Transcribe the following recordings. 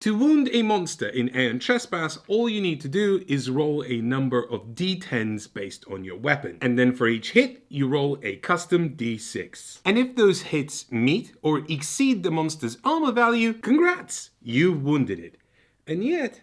To wound a monster in Aeon Trespass, all you need to do is roll a number of d10s based on your weapon. And then for each hit, you roll a custom d6. And if those hits meet or exceed the monster's armor value, congrats, you've wounded it. And yet,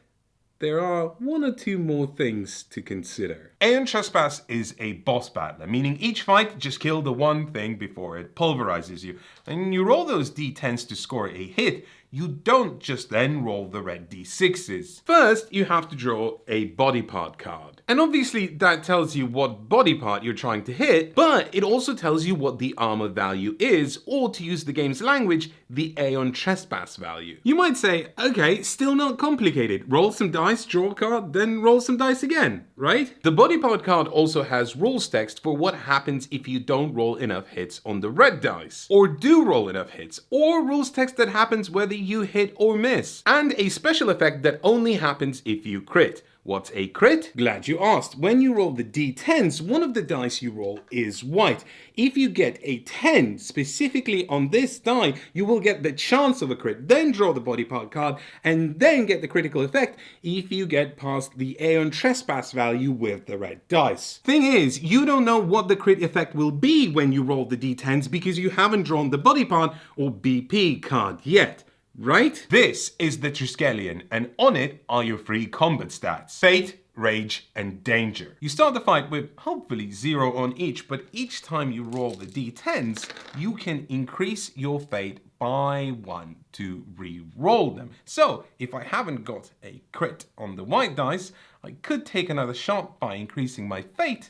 there are one or two more things to consider. Aeon Trespass is a boss battler, meaning each fight just kill the one thing before it pulverizes you. And you roll those d10s to score a hit, you don't just then roll the red d6s. First, you have to draw a body part card. And obviously that tells you what body part you're trying to hit, but it also tells you what the armor value is, or to use the game's language, the Aeon Trespass value. You might say, okay, still not complicated. Roll some dice, draw a card, then roll some dice again, right? The body part card also has rules text for what happens if you don't roll enough hits on the red dice, or do roll enough hits, or rules text that happens whether you hit or miss, and a special effect that only happens if you crit. What's a crit? Glad you asked. When you roll the d10s, one of the dice you roll is white. If you get a 10 specifically on this die, you will get the chance of a crit, then draw the body part card, and then get the critical effect if you get past the Aeon Trespass value with the red dice. Thing is, you don't know what the crit effect will be when you roll the d10s because you haven't drawn the body part or BP card yet. Right? This is the Triskelion, and on it are your 3 combat stats: Fate, Rage, and Danger. You start the fight with hopefully 0 on each, but each time you roll the d10s, you can increase your Fate by 1 to re-roll them. So, if I haven't got a crit on the white dice, I could take another shot by increasing my Fate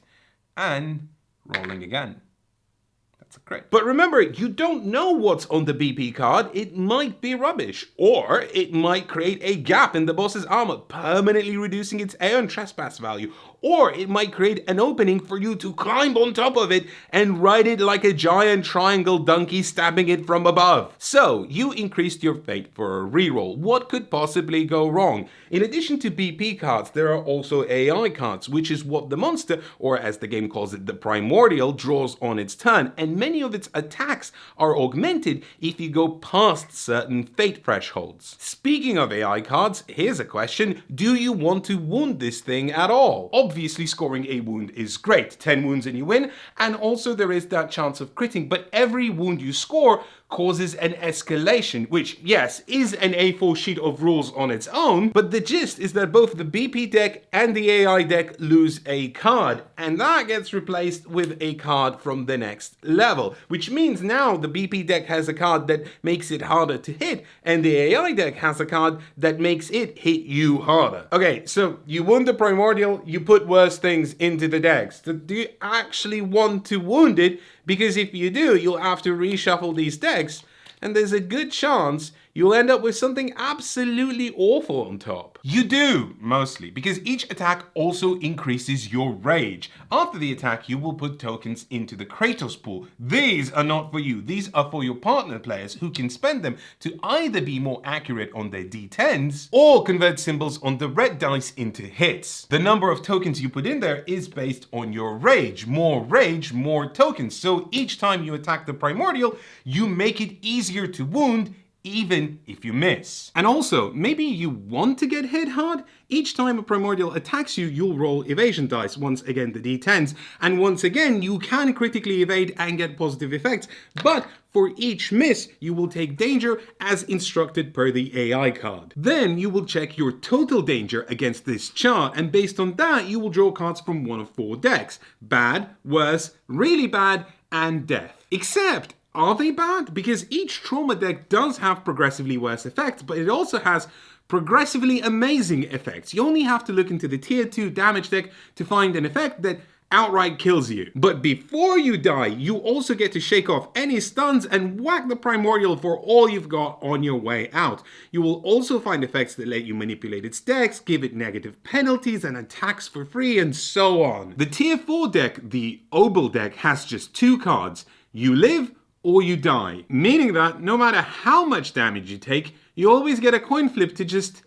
and rolling again. That's a crit. But remember, you don't know what's on the BP card. It might be rubbish, or it might create a gap in the boss's armor, permanently reducing its Aeon Trespass value, or it might create an opening for you to climb on top of it and ride it like a giant triangle donkey stabbing it from above. So, you increased your fate for a reroll. What could possibly go wrong? In addition to BP cards, there are also AI cards, which is what the monster, or as the game calls it, the primordial, draws on its turn, and many of its attacks are augmented if you go past certain fate thresholds. Speaking of AI cards, here's a question: do you want to wound this thing at all? Obviously, scoring a wound is great. 10 wounds and you win, and also there is that chance of critting, but every wound you score causes an escalation, which, yes, is an A4 sheet of rules on its own, but the gist is that both the BP deck and the AI deck lose a card, and that gets replaced with a card from the next level, which means now the BP deck has a card that makes it harder to hit, and the AI deck has a card that makes it hit you harder. Okay, so you wound the primordial, you put worse things into the decks. So do you actually want to wound it? Because if you do, you'll have to reshuffle these decks, and there's a good chance you'll end up with something absolutely awful on top. You do, mostly, because each attack also increases your rage. After the attack, you will put tokens into the Kratos pool. These are not for you. These are for your partner players who can spend them to either be more accurate on their d10s or convert symbols on the red dice into hits. The number of tokens you put in there is based on your rage. More rage, more tokens. So each time you attack the primordial, you make it easier to wound, even if you miss. And also, maybe you want to get hit hard? Each time a primordial attacks you, you'll roll evasion dice, once again the d10s, and once again you can critically evade and get positive effects, but for each miss, you will take danger as instructed per the AI card. Then you will check your total danger against this chart, and based on that, you will draw cards from one of 4 decks: bad, worse, really bad, and death. Except, are they bad? Because each trauma deck does have progressively worse effects, but it also has progressively amazing effects. You only have to look into the tier 2 damage deck to find an effect that outright kills you. But before you die, you also get to shake off any stuns and whack the primordial for all you've got on your way out. You will also find effects that let you manipulate its decks, give it negative penalties and attacks for free, and so on. The tier 4 deck, the Obel deck, has just 2 cards: you live or you die, meaning that no matter how much damage you take, you always get a coin flip to just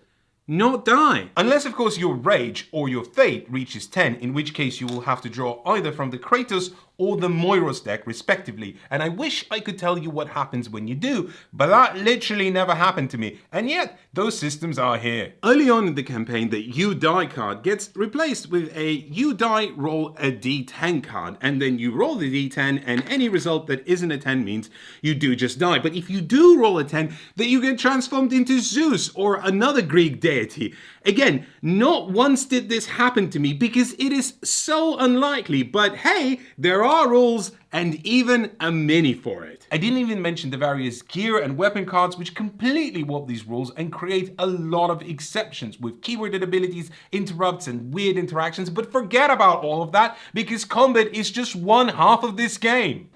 not die. Unless, of course, your rage or your fate reaches 10, in which case you will have to draw either from the Kratos or the Moiros deck respectively, and I wish I could tell you what happens when you do, but that literally never happened to me, and yet those systems are here. Early on in the campaign, the You Die card gets replaced with a You Die roll a d10 card, and then you roll the d10, and any result that isn't a 10 means you do just die. But if you do roll a 10, then you get transformed into Zeus or another Greek deity. Again, not once did this happen to me because it is so unlikely, but hey, there are rules and even a mini for it. I didn't even mention the various gear and weapon cards which completely warp these rules and create a lot of exceptions with keyworded abilities, interrupts and weird interactions, but forget about all of that because combat is just one half of this game.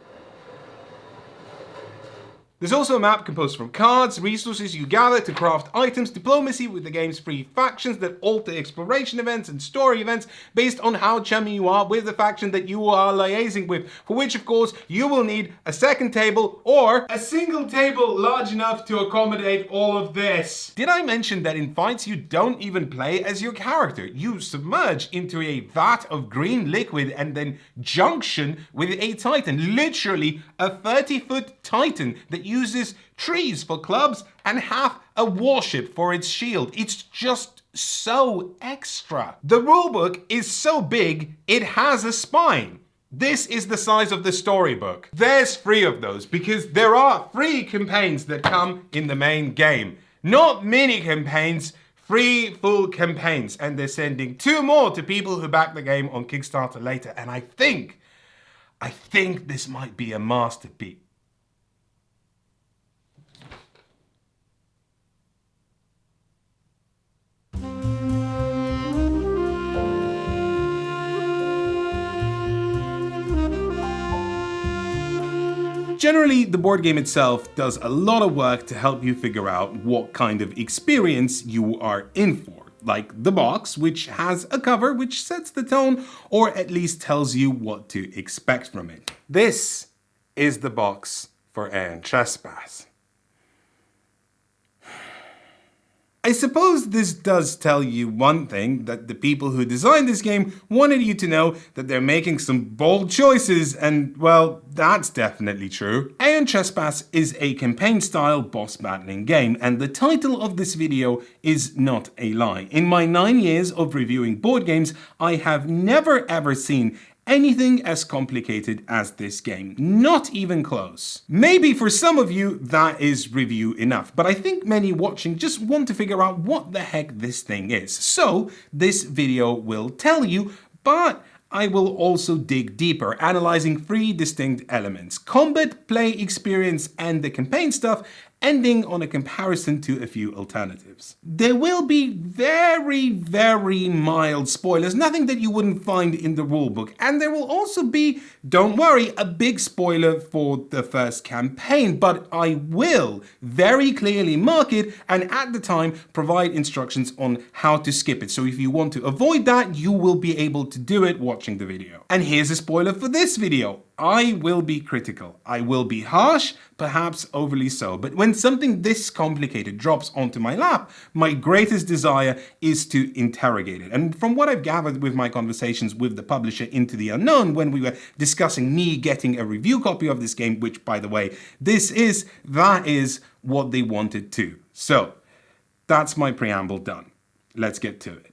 There's also a map composed from cards, resources you gather to craft items, diplomacy with the game's free factions that alter exploration events and story events based on how chummy you are with the faction that you are liaising with, for which of course you will need a second table or a single table large enough to accommodate all of this. Did I mention that in fights you don't even play as your character? You submerge into a vat of green liquid and then junction with a titan, literally a 30-foot titan that uses trees for clubs and half a warship for its shield. It's just so extra. The rulebook is so big, it has a spine. This is the size of the storybook. There's 3 of those because there are 3 campaigns that come in the main game. Not mini campaigns, 3 full campaigns. And they're sending 2 more to people who back the game on Kickstarter later. And I think this might be a masterpiece. Generally, the board game itself does a lot of work to help you figure out what kind of experience you are in for. Like the box, which has a cover which sets the tone or at least tells you what to expect from it. This is the box for Aeon Trespass. I suppose this does tell you one thing, that the people who designed this game wanted you to know that they're making some bold choices, and well, that's definitely true. Aeon Trespass is a campaign-style boss battling game, and the title of this video is not a lie. In my 9 years of reviewing board games, I have never ever seen anything as complicated as this game. Not even close. Maybe for some of you that is review enough, but I think many watching just want to figure out what the heck this thing is. So this video will tell you, but I will also dig deeper, analyzing 3 distinct elements: combat, play experience, and the campaign stuff, ending on a comparison to a few alternatives. There will be very mild spoilers, nothing that you wouldn't find in the rulebook, and there will also be, don't worry, a big spoiler for the first campaign, but I will very clearly mark it and at the time provide instructions on how to skip it. So if you want to avoid that, you will be able to do it watching the video. And here's a spoiler for this video. I will be critical. I will be harsh, perhaps overly so, but when something this complicated drops onto my lap, my greatest desire is to interrogate it. And from what I've gathered with my conversations with the publisher Into the Unknown, when we were discussing me getting a review copy of this game, which by the way, that is what they wanted too. So that's my preamble done. Let's get to it.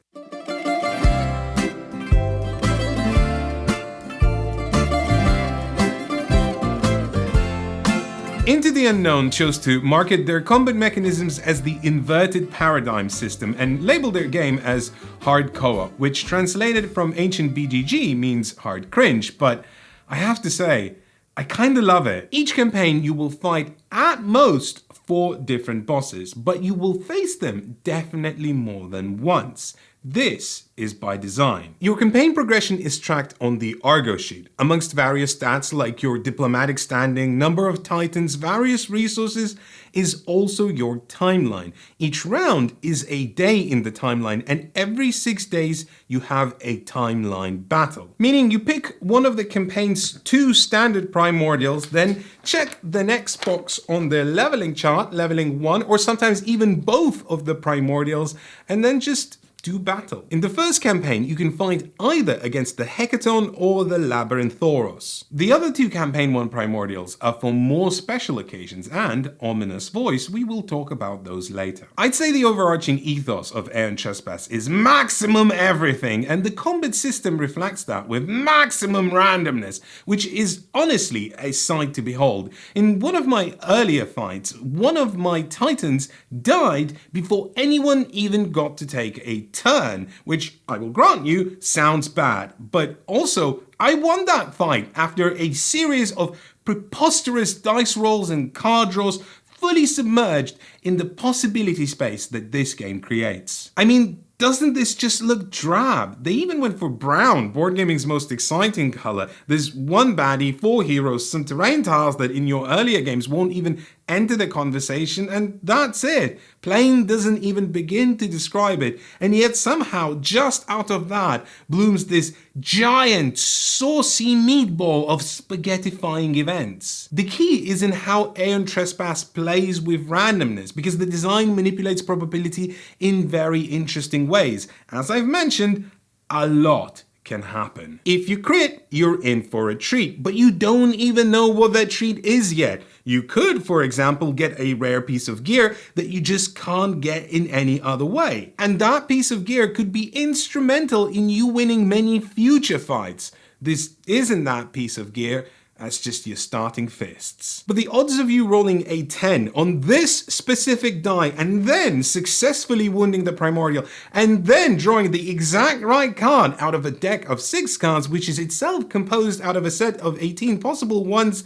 Into the Unknown chose to market their combat mechanisms as the inverted paradigm system and label their game as hard co-op, which translated from ancient BGG means hard cringe, but I have to say, I kinda love it. Each campaign you will fight at most 4 different bosses, but you will face them definitely more than once. This is by design. Your campaign progression is tracked on the Argo sheet, amongst various stats like your diplomatic standing, number of titans, various resources is also your timeline. Each round is a day in the timeline, and every 6 days you have a timeline battle. Meaning you pick one of the campaign's 2 standard primordials, then check the next box on the leveling chart, leveling 1, or sometimes even both of the primordials, and then just to battle. In the first campaign, you can fight either against the Hecaton or the Labyrinthoros. The other two Campaign 1 primordials are for more special occasions, and, ominous voice, we will talk about those later. I'd say the overarching ethos of Aeon Trespass is maximum everything, and the combat system reflects that with maximum randomness, which is honestly a sight to behold. In one of my earlier fights, one of my titans died before anyone even got to take a turn, which I will grant you sounds bad, but also I won that fight after a series of preposterous dice rolls and card draws, fully submerged in the possibility space that this game creates. I mean, doesn't this just look drab? They even went for brown, board gaming's most exciting color. There's one baddie, 4 heroes, some terrain tiles that in your earlier games won't even enter the conversation, and that's it. Plain doesn't even begin to describe it, and yet somehow just out of that blooms this giant saucy meatball of spaghettifying events. The key is in how Aeon Trespass plays with randomness, because the design manipulates probability in very interesting ways. As I've mentioned, a lot can happen. If you crit, you're in for a treat, but you don't even know what that treat is yet. You could, for example, get a rare piece of gear that you just can't get in any other way. And that piece of gear could be instrumental in you winning many future fights. This isn't that piece of gear, that's just your starting fists. But the odds of you rolling a 10 on this specific die and then successfully wounding the primordial and then drawing the exact right card out of a deck of 6 cards, which is itself composed out of a set of 18 possible ones,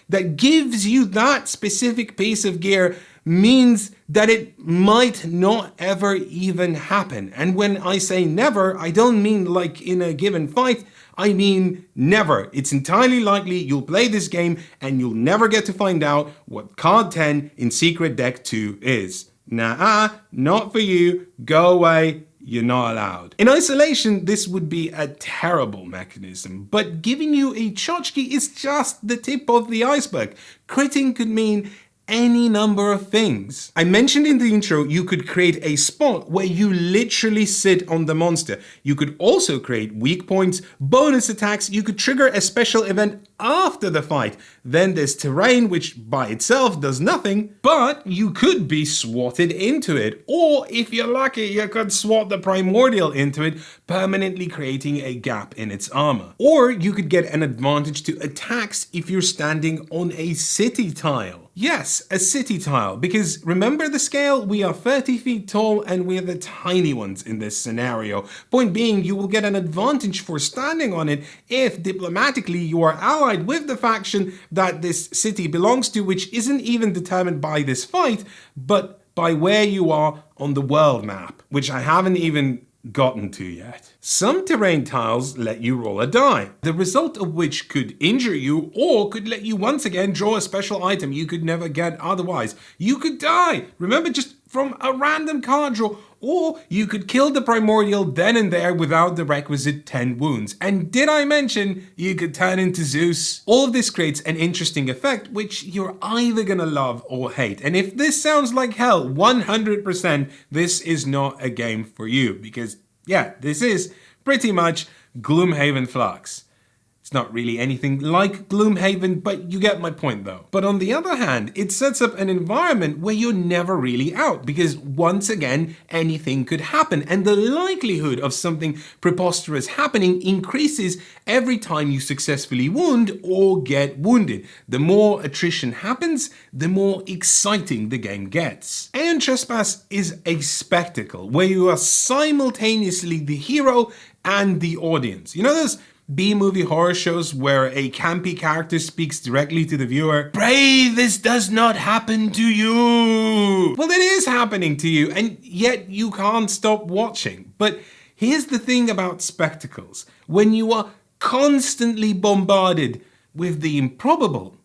that gives you that specific piece of gear means that it might not ever even happen. And when I say never, I don't mean like in a given fight, I mean never. It's entirely likely you'll play this game and you'll never get to find out what card 10 in Secret Deck 2 is. Nah, not for you, go away. You're not allowed. In isolation, this would be a terrible mechanism, but giving you a tchotchke is just the tip of the iceberg. Critting could mean any number of things. I mentioned in the intro you could create a spot where you literally sit on the monster. You could also create weak points, bonus attacks, you could trigger a special event after the fight. Then there's terrain, which by itself does nothing, but you could be swatted into it. Or if you're lucky, you could swat the primordial into it, permanently creating a gap in its armor. Or you could get an advantage to attacks if you're standing on a city tile. Yes, a city tile, because remember the scale? We are 30 feet tall and we're the tiny ones in this scenario. Point being, you will get an advantage for standing on it if diplomatically you are allied with the faction that this city belongs to, which isn't even determined by this fight, but by where you are on the world map, which I haven't even gotten to yet. Some terrain tiles let you roll a die, the result of which could injure you or could let you once again draw a special item you could never get otherwise. You could die, remember, just from a random card draw, or you could kill the primordial then and there without the requisite 10 wounds. And did I mention you could turn into Zeus? All of this creates an interesting effect which you're either gonna love or hate. And if this sounds like hell, 100% this is not a game for you, because yeah, this is pretty much Gloomhaven Flux. It's not really anything like Gloomhaven, but you get my point though. But on the other hand, it sets up an environment where you're never really out, because once again, anything could happen, and the likelihood of something preposterous happening increases every time you successfully wound or get wounded. The more attrition happens, the more exciting the game gets. Aeon Trespass is a spectacle where you are simultaneously the hero and the audience. You know those B-movie horror shows where a campy character speaks directly to the viewer? Pray this does not happen to you! Well, it is happening to you, and yet you can't stop watching. But here's the thing about spectacles. When you are constantly bombarded with the improbable,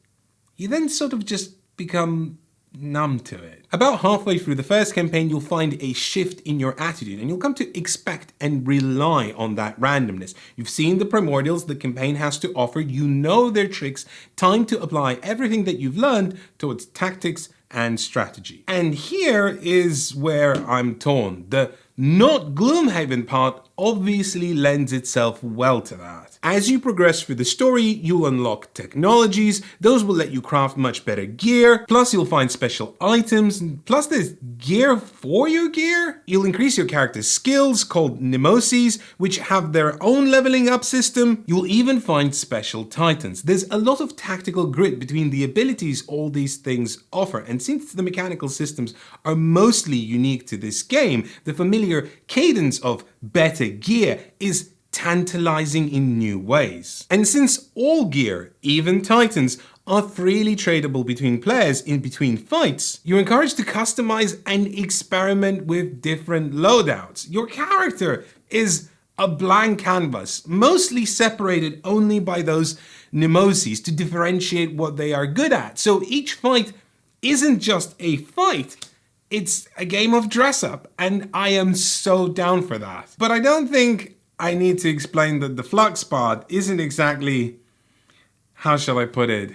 you then sort of just become numb to it. About halfway through the first campaign, you'll find a shift in your attitude and you'll come to expect and rely on that randomness. You've seen the primordials the campaign has to offer, you know their tricks, time to apply everything that you've learned towards tactics and strategy. And here is where I'm torn. The not Gloomhaven part obviously lends itself well to that. As you progress through the story, you'll unlock technologies, those will let you craft much better gear, plus you'll find special items, plus there's gear for your gear. You'll increase your character's skills, called Nemoses, which have their own leveling up system. You'll even find special titans. There's a lot of tactical grit between the abilities all these things offer, and since the mechanical systems are mostly unique to this game, the familiar cadence of better gear is tantalizing in new ways. And since all gear, even titans, are freely tradable between players in between fights, you're encouraged to customize and experiment with different loadouts. Your character is a blank canvas, mostly separated only by those Nemoses to differentiate what they are good at. So each fight isn't just a fight, it's a game of dress up, and I am so down for that. But I don't think I need to explain that the Flux part isn't exactly, how shall I put it,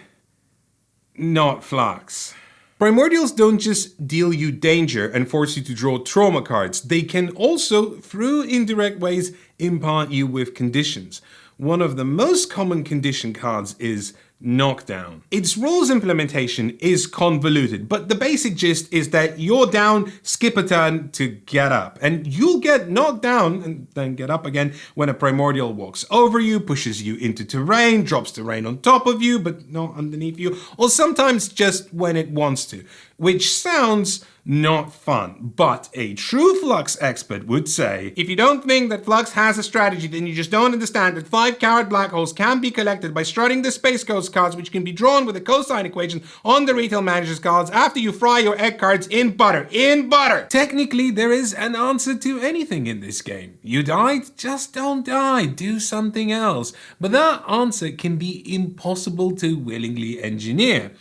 not Flux. Primordials don't just deal you danger and force you to draw trauma cards, they can also, through indirect ways, impart you with conditions. One of the most common condition cards is Knockdown. Its rules implementation is convoluted, but the basic gist is that you're down, skip a turn to get up, and you'll get knocked down and then get up again when a primordial walks over you, pushes you into terrain, drops terrain on top of you but not underneath you, or sometimes just when it wants to, which sounds not fun. But a true Flux expert would say, if you don't think that Flux has a strategy, then you just don't understand that 5-carat black holes can be collected by strutting the Space Coast cards, which can be drawn with a cosine equation on the retail manager's cards after you fry your egg cards in butter. In butter! Technically, there is an answer to anything in this game. You died? Just don't die. Do something else. But that answer can be impossible to willingly engineer.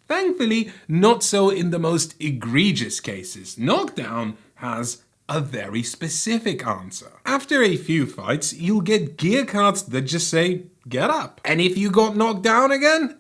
Thankfully, not so in the most egregious cases. Knockdown has a very specific answer. After a few fights, you'll get gear cards that just say, get up. And if you got knocked down again,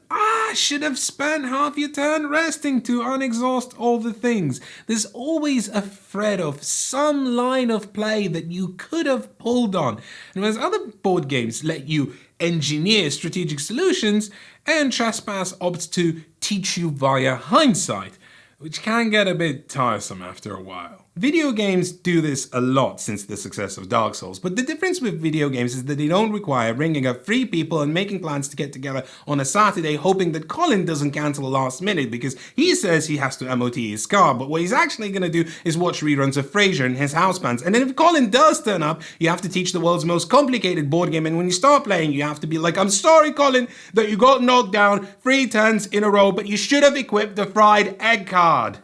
should have spent half your turn resting to unexhaust all the things. There's always a thread of some line of play that you could have pulled on. And whereas other board games let you engineer strategic solutions, Aeon Trespass opts to teach you via hindsight, which can get a bit tiresome after a while. Video games do this a lot since the success of Dark Souls, but the difference with video games is that they don't require ringing up 3 people and making plans to get together on a Saturday hoping that Colin doesn't cancel last minute because he says he has to MOT his car, but what he's actually going to do is watch reruns of Frasier and his house bands. And then if Colin does turn up, you have to teach the world's most complicated board game, and when you start playing, you have to be like, I'm sorry, Colin, that you got knocked down 3 turns in a row, but you should have equipped the fried egg card.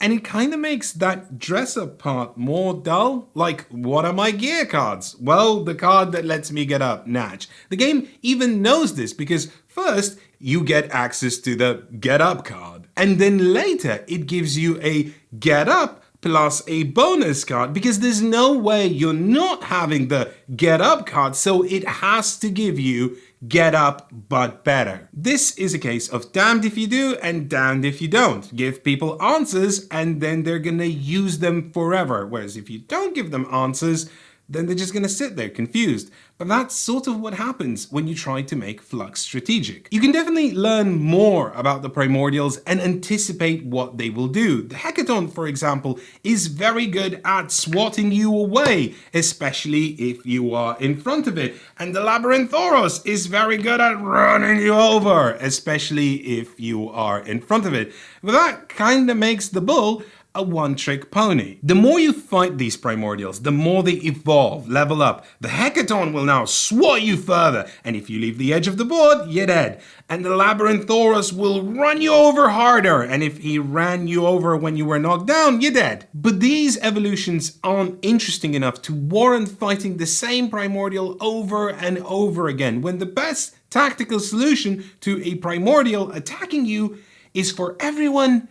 And it kind of makes that dress-up part more dull. Like, what are my gear cards? Well, the card that lets me get up, Natch. The game even knows this because first, you get access to the get up card. And then later, it gives you a get up plus a bonus card because there's no way you're not having the get up card, so it has to give you get up but better. This is a case of damned if you do and damned if you don't. Give people answers and then they're gonna use them forever, whereas if you don't give them answers, then they're just gonna sit there confused. But that's sort of what happens when you try to make Flux strategic. You can definitely learn more about the primordials and anticipate what they will do. The Hecaton, for example, is very good at swatting you away, especially if you are in front of it. And the Labyrinthoros is very good at running you over, especially if you are in front of it. But that kinda makes the bull a one-trick pony. The more you fight these primordials, the more they evolve, level up. The Hecaton will now swat you further, and if you leave the edge of the board, you're dead. And the Labyrinthoros will run you over harder, and if he ran you over when you were knocked down, you're dead. But these evolutions aren't interesting enough to warrant fighting the same primordial over and over again, when the best tactical solution to a primordial attacking you is for everyone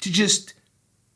to just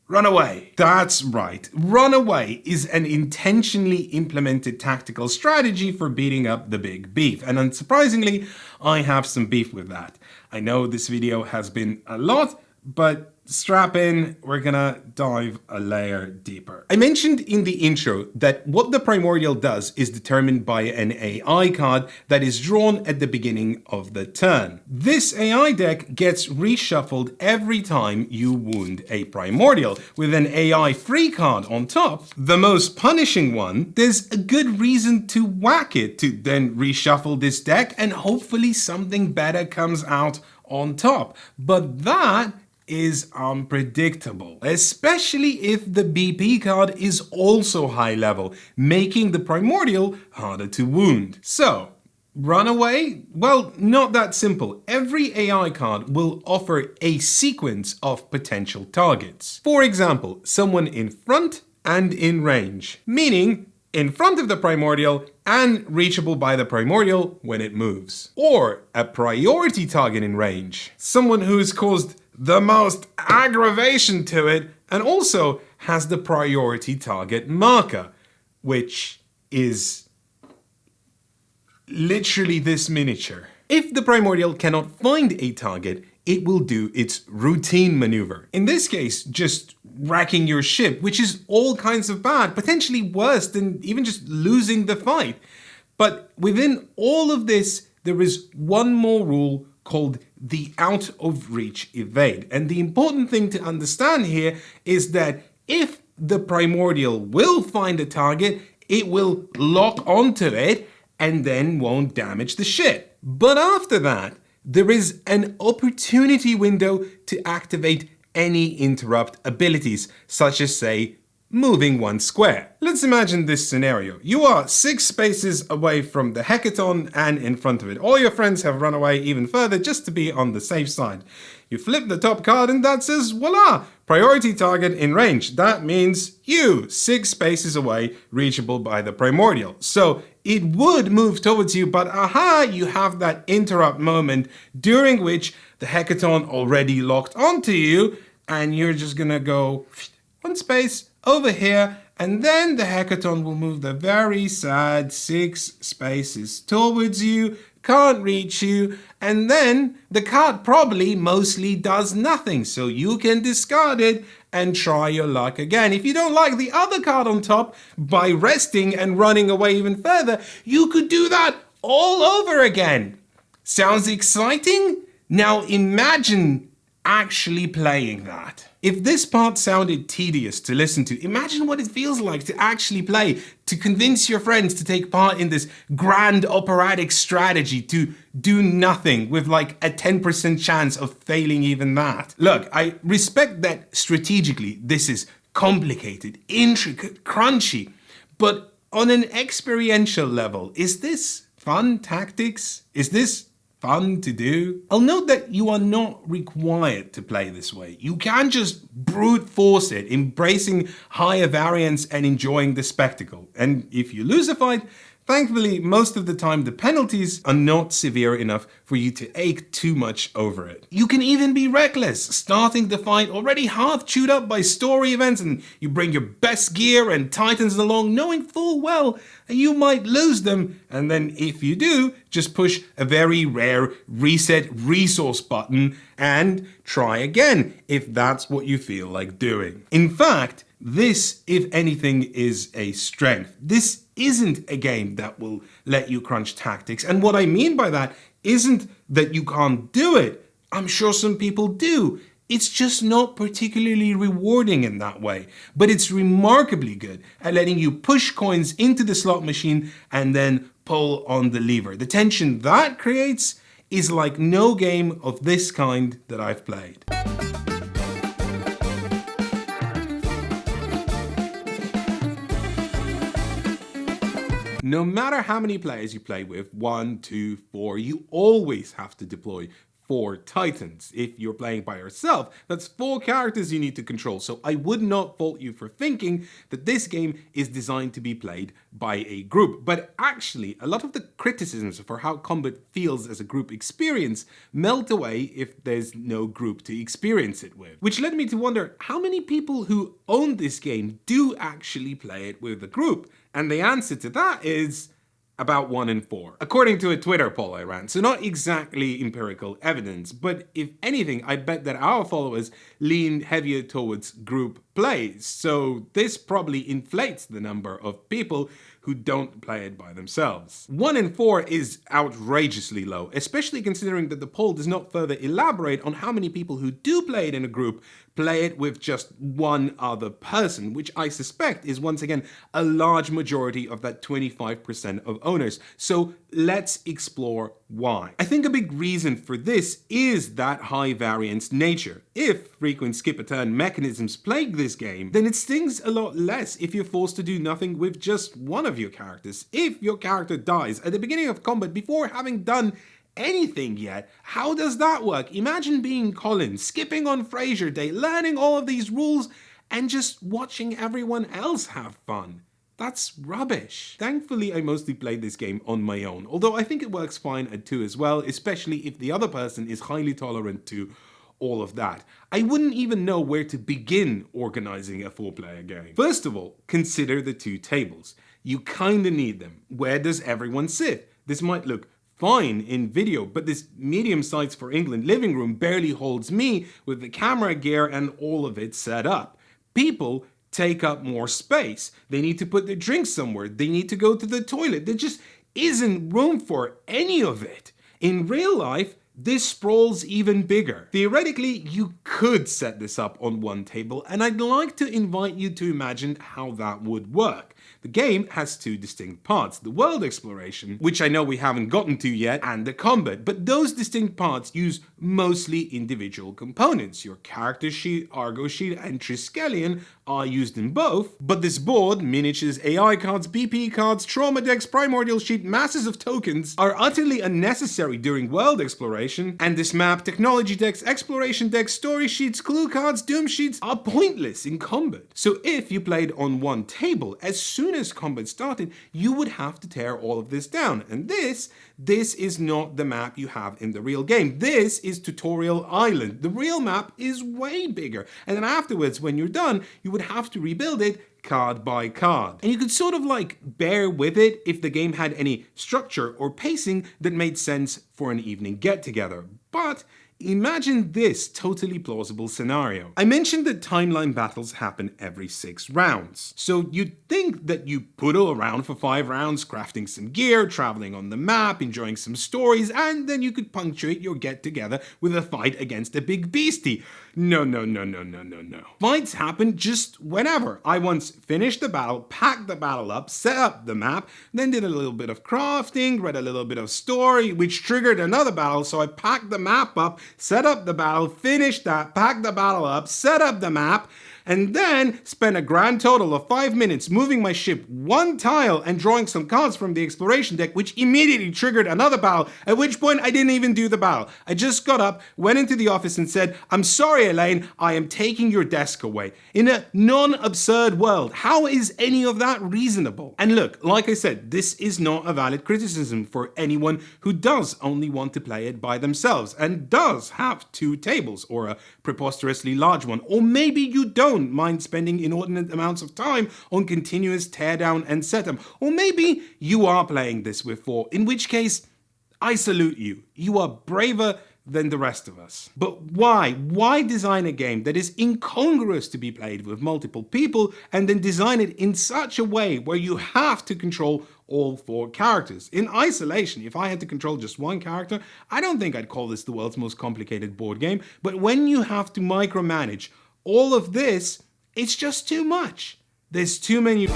run away. That's right. Run away is an intentionally implemented tactical strategy for beating up the big beef. And unsurprisingly, I have some beef with that. I know this video has been a lot, but strap in, we're gonna dive a layer deeper. I mentioned in the intro that what the primordial does is determined by an AI card that is drawn at the beginning of the turn. This AI deck gets reshuffled every time you wound a primordial, with an AI free card on top. The most punishing one, there's a good reason to whack it to then reshuffle this deck and hopefully something better comes out on top. But that is unpredictable, especially if the BP card is also high level, making the primordial harder to wound. So, runaway? Well, not that simple. Every AI card will offer a sequence of potential targets. For example, someone in front and in range, meaning in front of the primordial and reachable by the primordial when it moves. Or a priority target in range, someone who has caused the most aggravation to it and also has the priority target marker, which is literally this miniature. If the primordial cannot find a target, it will do its routine maneuver. In this case, just wrecking your ship, which is all kinds of bad, potentially worse than even just losing the fight. But within all of this, there is one more rule called the out of reach evade. And the important thing to understand here is that if the primordial will find a target, it will lock onto it and then won't damage the ship. But after that, there is an opportunity window to activate any interrupt abilities, such as, say, moving one square. Let's imagine this scenario. You are 6 spaces away from the hecaton and in front of it. All your friends have run away even further just to be on the safe side. You flip the top card and that says, voila, priority target in range. That means you, 6 spaces away, reachable by the primordial. So it would move towards you, but aha, you have that interrupt moment during which the hecaton already locked onto you and you're just gonna go 1 space over here, and then the hecaton will move the very sad 6 spaces towards you, can't reach you, and then the card probably mostly does nothing, so you can discard it and try your luck again. If you don't like the other card on top, by resting and running away even further, you could do that all over again. Sounds exciting? Now imagine actually playing that. If this part sounded tedious to listen to, imagine what it feels like to actually play, to convince your friends to take part in this grand operatic strategy to do nothing with like a 10% chance of failing even that. Look, I respect that strategically this is complicated, intricate, crunchy, but on an experiential level, is this fun tactics? Is this fun to do? I'll note that you are not required to play this way. You can just brute force it, embracing higher variance and enjoying the spectacle. And if you lose a fight, thankfully, most of the time the penalties are not severe enough for you to ache too much over it. You can even be reckless, starting the fight already half chewed up by story events, and you bring your best gear and titans along, knowing full well that you might lose them, and then if you do, just push a very rare reset resource button and try again, if that's what you feel like doing. In fact, this, if anything, is a strength. This isn't a game that will let you crunch tactics. And what I mean by that isn't that you can't do it. I'm sure some people do. It's just not particularly rewarding in that way. But it's remarkably good at letting you push coins into the slot machine and then pull on the lever. The tension that creates is like no game of this kind that I've played. No matter how many players you play with, 1, 2, 4, you always have to deploy 4 titans. If you're playing by yourself, that's 4 characters you need to control. So I would not fault you for thinking that this game is designed to be played by a group. But actually, a lot of the criticisms for how combat feels as a group experience melt away if there's no group to experience it with. Which led me to wonder how many people who own this game do actually play it with a group. And the answer to that is About 1 in 4, according to a Twitter poll I ran. So not exactly empirical evidence, but if anything, I bet that our followers lean heavier towards group plays. So this probably inflates the number of people who don't play it by themselves. 1 in 4 is outrageously low, especially considering that the poll does not further elaborate on how many people who do play it in a group play it with just one other person, which I suspect is once again a large majority of that 25% of owners. So let's explore why. I think a big reason for this is that high variance nature. If frequent skip a turn mechanisms plague this game, then it stings a lot less if you're forced to do nothing with just one of your characters. If your character dies at the beginning of combat before having done anything yet, how does that work? Imagine being Colin, skipping on Fraser Day, learning all of these rules, and just watching everyone else have fun. That's rubbish. Thankfully, I mostly played this game on my own, although I think it works fine at 2 as well, especially if the other person is highly tolerant to all of that. I wouldn't even know where to begin organizing a 4-player game. First of all, consider the 2 tables. You kinda need them. Where does everyone sit? This might look fine in video, but this medium size for England living room barely holds me with the camera gear and all of it set up. People take up more space. They need to put their drinks somewhere. They need to go to the toilet. There just isn't room for any of it. In real life, this sprawls even bigger. Theoretically, you could set this up on one table, and I'd like to invite you to imagine how that would work. The game has 2 distinct parts, the world exploration, which I know we haven't gotten to yet, and the combat, but those distinct parts use mostly individual components. Your character sheet, Argo sheet, and Triskelion are used in both, but this board, miniatures, AI cards, BP cards, trauma decks, primordial sheet, masses of tokens are utterly unnecessary during world exploration, and this map, technology decks, exploration decks, story sheets, clue cards, doom sheets are pointless in combat. So if you played on one table, as soon as combat started, you would have to tear all of this down, and this is not the map you have in the real game. This is Tutorial Island. The real map is way bigger, and then afterwards, when you're done, you would have to rebuild it card by card. And you could sort of like bear with it if the game had any structure or pacing that made sense for an evening get-together. But imagine this totally plausible scenario. I mentioned that timeline battles happen every 6 rounds. So you'd think that you poodle around for 5 rounds, crafting some gear, traveling on the map, enjoying some stories, and then you could punctuate your get-together with a fight against a big beastie. No. Fights happen just whenever. I once finished the battle, packed the battle up, set up the map, then did a little bit of crafting, read a little bit of story, which triggered another battle, so I packed the map up, set up the battle, finished that, packed the battle up, set up the map, and then spent a grand total of 5 minutes moving my ship 1 tile and drawing some cards from the exploration deck, which immediately triggered another battle, at which point I didn't even do the battle. I just got up, went into the office and said, "I'm sorry, Elaine, I am taking your desk away." In a non-absurd world, how is any of that reasonable? And look, like I said, this is not a valid criticism for anyone who does only want to play it by themselves and does have 2 tables or a preposterously large one, or maybe you don't mind spending inordinate amounts of time on continuous teardown and setup, or maybe you are playing this with 4, in which case I salute you. You are braver than the rest of us. But why? Why design a game that is incongruous to be played with multiple people and then design it in such a way where you have to control all 4 characters? In isolation, if I had to control just one character, I don't think I'd call this the world's most complicated board game, but when you have to micromanage all of this, it's just too much. There's too many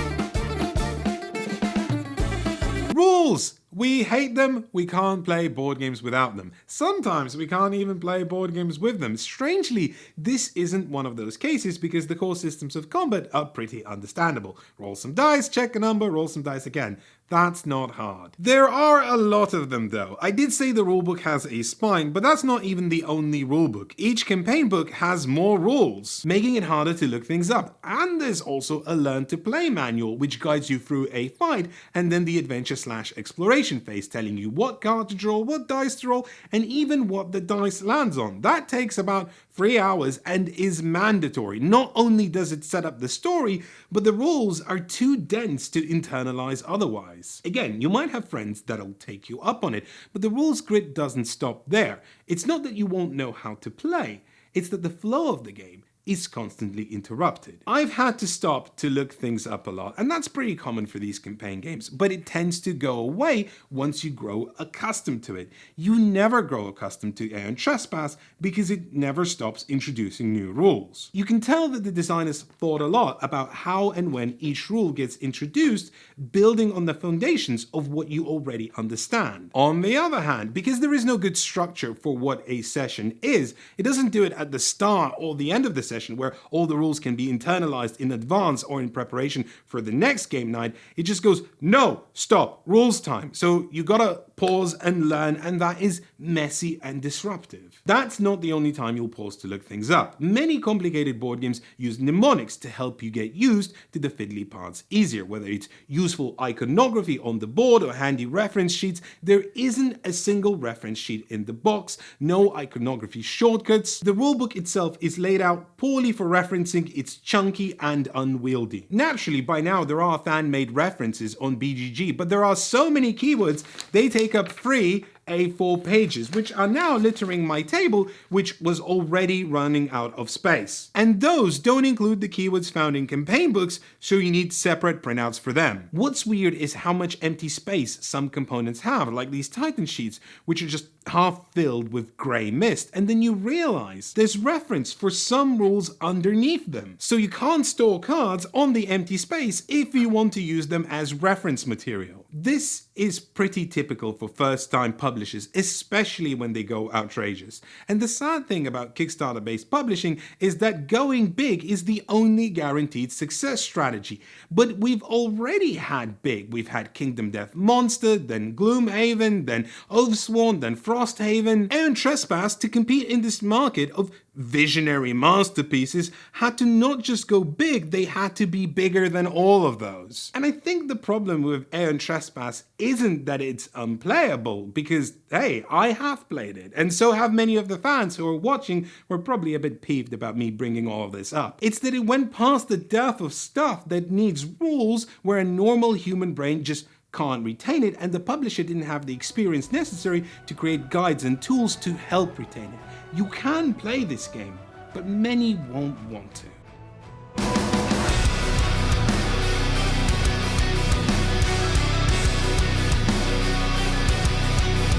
rules. We hate them. We can't play board games without them. Sometimes we can't even play board games with them. Strangely, this isn't one of those cases because the core systems of combat are pretty understandable. Roll some dice, check a number, roll some dice again. That's not hard. There are a lot of them though. I did say the rulebook has a spine, but that's not even the only rulebook. Each campaign book has more rules, making it harder to look things up. And there's also a learn to play manual, which guides you through a fight and then the adventure/exploration preparation phase telling you what card to draw, what dice to roll, and even what the dice lands on. That takes about 3 hours and is mandatory. Not only does it set up the story, but the rules are too dense to internalize otherwise. Again, you might have friends that'll take you up on it, but the rules grid doesn't stop there. It's not that you won't know how to play, it's that the flow of the game is constantly interrupted. I've had to stop to look things up a lot, and that's pretty common for these campaign games, but it tends to go away once you grow accustomed to it. You never grow accustomed to Aeon Trespass because it never stops introducing new rules. You can tell that the designers thought a lot about how and when each rule gets introduced, building on the foundations of what you already understand. On the other hand, because there is no good structure for what a session is, it doesn't do it at the start or the end of the session where all the rules can be internalized in advance or in preparation for the next game night. It just goes, no, stop, rules time. So you gotta pause and learn, and that is messy and disruptive. That's not the only time you'll pause to look things up. Many complicated board games use mnemonics to help you get used to the fiddly parts easier, whether it's useful iconography on the board or handy reference sheets. There isn't a single reference sheet in the box, no iconography shortcuts. The rulebook itself is laid out poorly for referencing, it's chunky and unwieldy. Naturally, by now there are fan-made references on BGG, but there are so many keywords, they take up 3 A4 pages, which are now littering my table, which was already running out of space. And those don't include the keywords found in campaign books, so you need separate printouts for them. What's weird is how much empty space some components have, like these Titan sheets, which are just half filled with grey mist, and then you realize there's reference for some rules underneath them. So you can't store cards on the empty space if you want to use them as reference material. This is pretty typical for first-time publishers, especially when they go outrageous. And the sad thing about Kickstarter-based publishing is that going big is the only guaranteed success strategy. But we've already had big. We've had Kingdom Death Monster, then Gloomhaven, then Oathsworn, then Frosthaven. Aeon Trespass, to compete in this market of visionary masterpieces, had to not just go big, they had to be bigger than all of those. And I think the problem with Aeon Trespass isn't that it's unplayable, because hey, I have played it, and so have many of the fans who are watching were probably a bit peeved about me bringing all of this up. It's that it went past the depth of stuff that needs rules where a normal human brain just can't retain it, and the publisher didn't have the experience necessary to create guides and tools to help retain it. You can play this game, but many won't want to.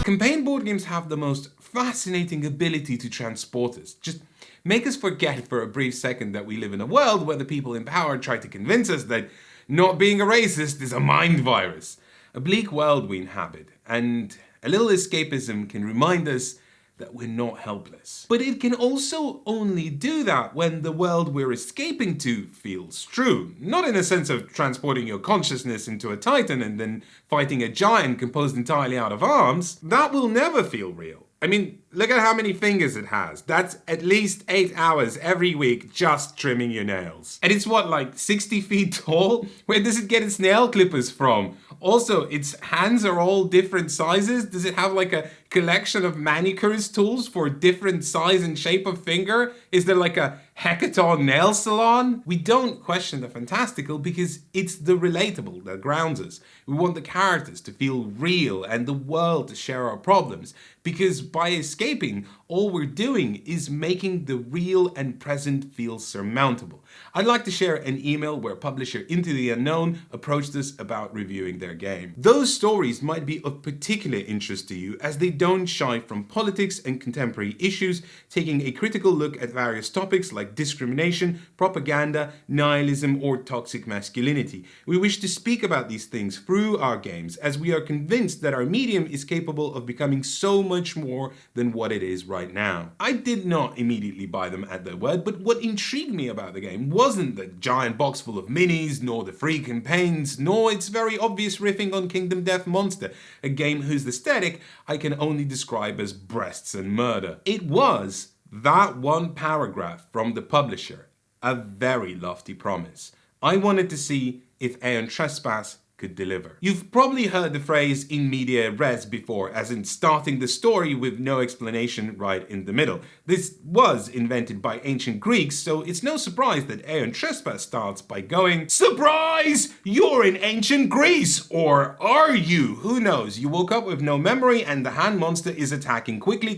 Campaign board games have the most fascinating ability to transport us. Just make us forget for a brief second that we live in a world where the people in power try to convince us that not being a racist is a mind virus. A bleak world we inhabit, and a little escapism can remind us that we're not helpless. But it can also only do that when the world we're escaping to feels true. Not in a sense of transporting your consciousness into a titan and then fighting a giant composed entirely out of arms. That will never feel real. I mean, look at how many fingers it has. That's at least 8 hours every week just trimming your nails. And it's what, like 60 feet tall? Where does it get its nail clippers from? Also, its hands are all different sizes. Does it have like a collection of manicurist tools for different size and shape of finger? Is there like a hackathon nail salon? We don't question the fantastical because it's the relatable that grounds us. We want the characters to feel real and the world to share our problems, because by escaping, all we're doing is making the real and present feel surmountable. I'd like to share an email where publisher Into the Unknown approached us about reviewing their game. Those stories might be of particular interest to you as they don't shy from politics and contemporary issues, taking a critical look at various topics like discrimination, propaganda, nihilism, or toxic masculinity. We wish to speak about these things through our games, as we are convinced that our medium is capable of becoming so much more than what it is right now. I did not immediately buy them at their word, but what intrigued me about the game wasn't the giant box full of minis, nor the free campaigns, nor its very obvious riffing on Kingdom Death Monster, a game whose aesthetic I can only describe as breasts and murder. It was that one paragraph from the publisher, a very lofty promise. I wanted to see if Aeon Trespass could deliver. You've probably heard the phrase in media res before, as in starting the story with no explanation right in the middle. This was invented by ancient Greeks, so it's no surprise that Aeon Trespass starts by going, "Surprise! You're in ancient Greece! Or are you? Who knows? You woke up with no memory and the hand monster is attacking quickly,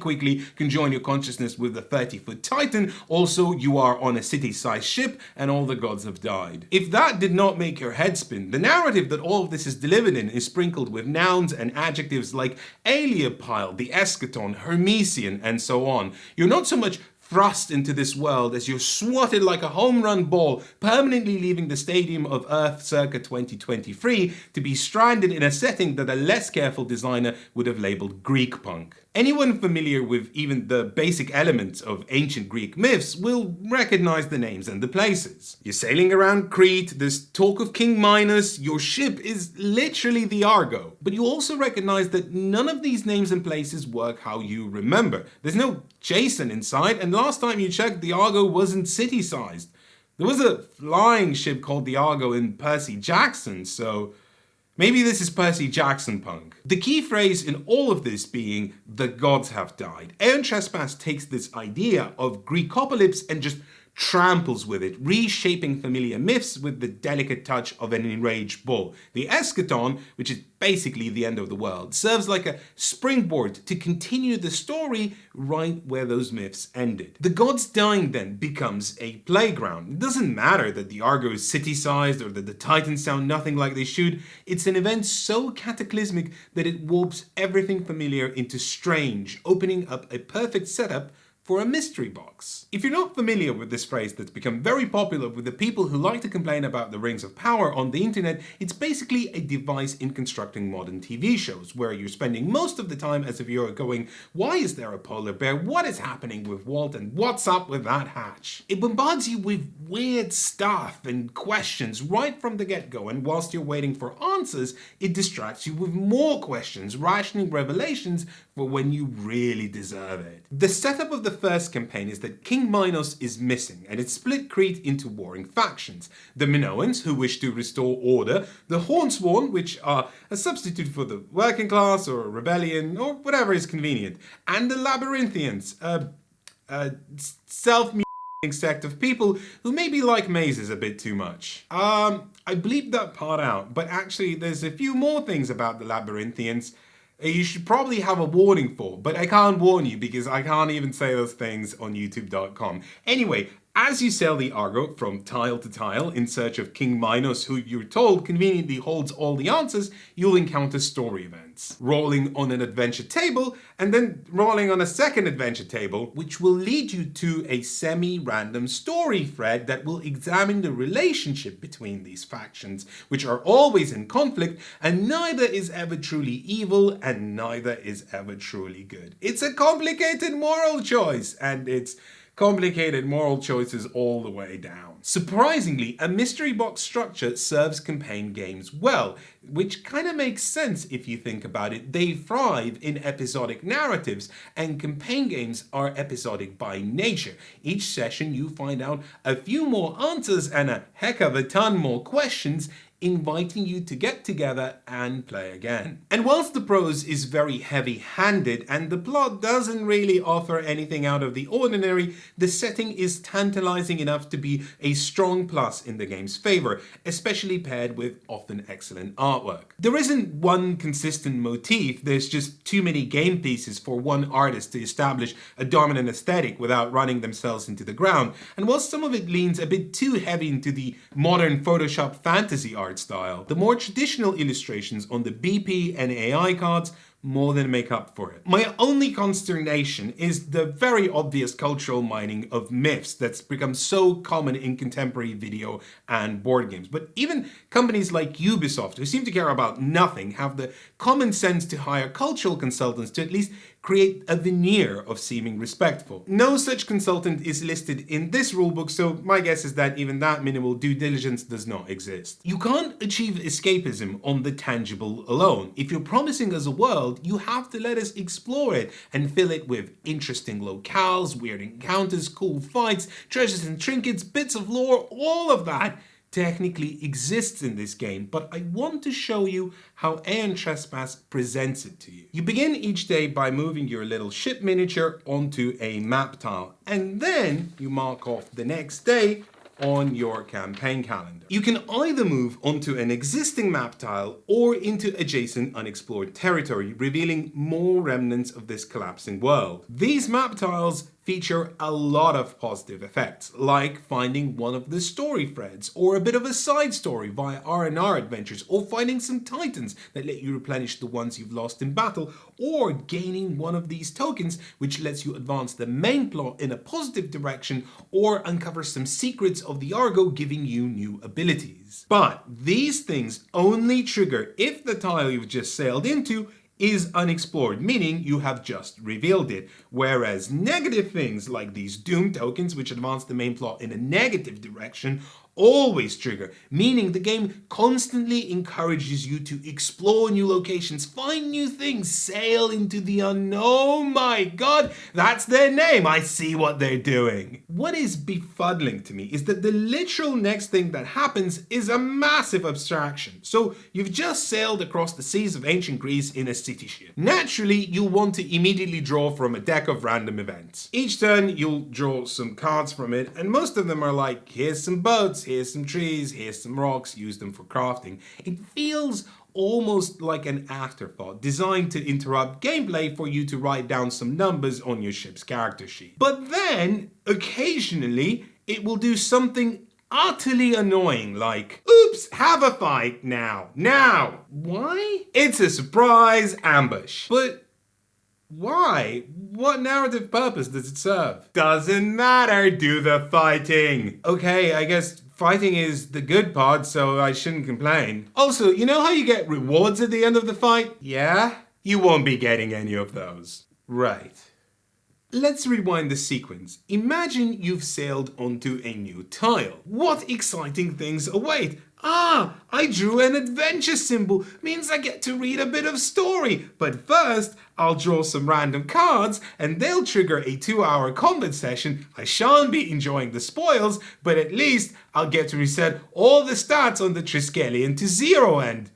can join your consciousness with the 30-foot titan. Also, you are on a city-sized ship and all the gods have died." If that did not make your head spin, the narrative that all of this is delivered in is sprinkled with nouns and adjectives like Aleopile, the eschaton, Hermesian, and so on. You're not so much thrust into this world as you're swatted like a home run ball, permanently leaving the stadium of Earth circa 2023 to be stranded in a setting that a less careful designer would have labeled Greek punk. Anyone familiar with even the basic elements of ancient Greek myths will recognize the names and the places. You're sailing around Crete, there's talk of King Minos, your ship is literally the Argo. But you also recognize that none of these names and places work how you remember. There's no Jason inside, and last time you checked, the Argo wasn't city-sized. There was a flying ship called the Argo in Percy Jackson, so maybe this is Percy Jackson punk. The key phrase in all of this being, the gods have died. Aeon Trespass takes this idea of Greekopolis and just tramples with it, reshaping familiar myths with the delicate touch of an enraged bull. The eschaton, which is basically the end of the world, serves like a springboard to continue the story right where those myths ended. The gods dying then becomes a playground. It doesn't matter that the Argo is city-sized or that the Titans sound nothing like they should. It's an event so cataclysmic that it warps everything familiar into strange, opening up a perfect setup for a mystery box. If you're not familiar with this phrase that's become very popular with the people who like to complain about the rings of power on the internet, it's basically a device in constructing modern TV shows, where you're spending most of the time as if you're going, why is there a polar bear? What is happening with Walt? And what's up with that hatch? It bombards you with weird stuff and questions right from the get-go, and whilst you're waiting for answers, it distracts you with more questions, rationing revelations for when you really deserve it. The setup of the first campaign is that King Minos is missing, and it split Crete into warring factions. The Minoans, who wish to restore order, the Hornsworn, which are a substitute for the working class or a rebellion or whatever is convenient, and the Labyrinthians, a self-muting sect of people who maybe like mazes a bit too much. I bleeped that part out, but actually there's a few more things about the Labyrinthians you should probably have a warning for, but I can't warn you because I can't even say those things on youtube.com. Anyway, as you sail the Argo from tile to tile in search of King Minos, who you're told conveniently holds all the answers, you'll encounter story events. Rolling on an adventure table, and then rolling on a second adventure table, which will lead you to a semi-random story thread that will examine the relationship between these factions, which are always in conflict, and neither is ever truly evil, and neither is ever truly good. It's a complicated moral choice, and it's complicated moral choices all the way down. Surprisingly, a mystery box structure serves campaign games well, which kind of makes sense if you think about it. They thrive in episodic narratives, and campaign games are episodic by nature. Each session you find out a few more answers and a heck of a ton more questions, inviting you to get together and play again. And whilst the prose is very heavy-handed and the plot doesn't really offer anything out of the ordinary, the setting is tantalizing enough to be a strong plus in the game's favor, especially paired with often excellent artwork. There isn't one consistent motif, there's just too many game pieces for one artist to establish a dominant aesthetic without running themselves into the ground, and while some of it leans a bit too heavy into the modern Photoshop fantasy art style, the more traditional illustrations on the BP and AI cards more than make up for it. My only consternation is the very obvious cultural mining of myths that's become so common in contemporary video and board games. But even companies like Ubisoft, who seem to care about nothing, have the common sense to hire cultural consultants to at least create a veneer of seeming respectful. No such consultant is listed in this rulebook, so my guess is that even that minimal due diligence does not exist. You can't achieve escapism on the tangible alone. If you're promising us a world, you have to let us explore it and fill it with interesting locales, weird encounters, cool fights, treasures and trinkets, bits of lore, all of that technically exists in this game, but I want to show you how Aeon Trespass presents it to you. You begin each day by moving your little ship miniature onto a map tile, and then you mark off the next day on your campaign calendar. You can either move onto an existing map tile or into adjacent unexplored territory, revealing more remnants of this collapsing world. These map tiles feature a lot of positive effects, like finding one of the story threads, or a bit of a side story via R&R adventures, or finding some titans that let you replenish the ones you've lost in battle, or gaining one of these tokens which lets you advance the main plot in a positive direction, or uncover some secrets of the Argo, giving you new abilities. But these things only trigger if the tile you've just sailed into is unexplored, meaning you have just revealed it. Whereas negative things like these Doom tokens, which advance the main plot in a negative direction, always trigger, meaning the game constantly encourages you to explore new locations, find new things, sail into the unknown. Oh my god, that's their name. I see what they're doing. What is befuddling to me is that the literal next thing that happens is a massive abstraction. So you've just sailed across the seas of ancient Greece in a city ship. Naturally, you'll want to immediately draw from a deck of random events. Each turn, you'll draw some cards from it, and most of them are like, here's some boats, here's some trees, here's some rocks, use them for crafting. It feels almost like an afterthought, designed to interrupt gameplay for you to write down some numbers on your ship's character sheet. But then, occasionally, it will do something utterly annoying, like, oops, have a fight now. Now! Why? It's a surprise ambush. But why? What narrative purpose does it serve? Doesn't matter, do the fighting. Okay, I guess fighting is the good part, so I shouldn't complain. Also, you know how you get rewards at the end of the fight? Yeah? You won't be getting any of those. Right. Let's rewind the sequence. Imagine you've sailed onto a new tile. What exciting things await? I drew an adventure symbol. Means I get to read a bit of story. But first, I'll draw some random cards and they'll trigger a 2-hour combat session. I shan't be enjoying the spoils, but at least I'll get to reset all the stats on the Triskelion to 0 and...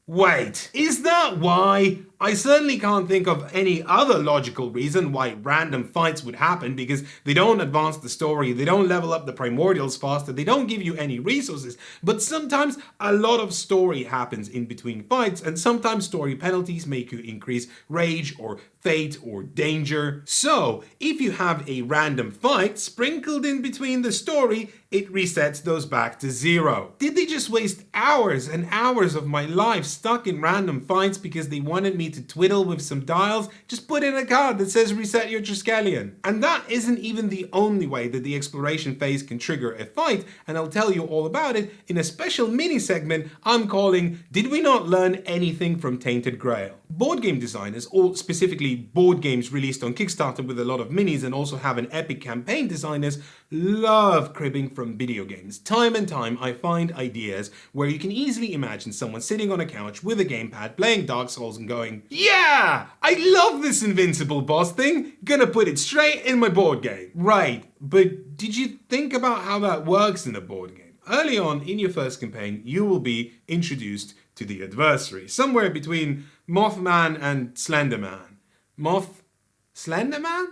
Wait, is that why? I certainly can't think of any other logical reason why random fights would happen, because they don't advance the story, they don't level up the primordials faster, they don't give you any resources, but sometimes a lot of story happens in between fights, and sometimes story penalties make you increase rage or fate or danger. So, if you have a random fight sprinkled in between the story, it resets those back to 0. Did they just waste hours and hours of my life stuck in random fights because they wanted me to twiddle with some dials? Just put in a card that says reset your Triskelion. And that isn't even the only way that the exploration phase can trigger a fight, and I'll tell you all about it in a special mini segment I'm calling Did We Not Learn Anything from Tainted Grail? Board game designers, or specifically board games released on Kickstarter with a lot of minis and also have an epic campaign designers, love cribbing from video games. Time and time I find ideas where you can easily imagine someone sitting on a couch with a gamepad playing Dark Souls and going, yeah, I love this invincible boss thing, gonna put it straight in my board game. Right, but did you think about how that works in a board game? Early on in your first campaign, you will be introduced to the adversary, somewhere between Mothman and Slenderman. Slenderman?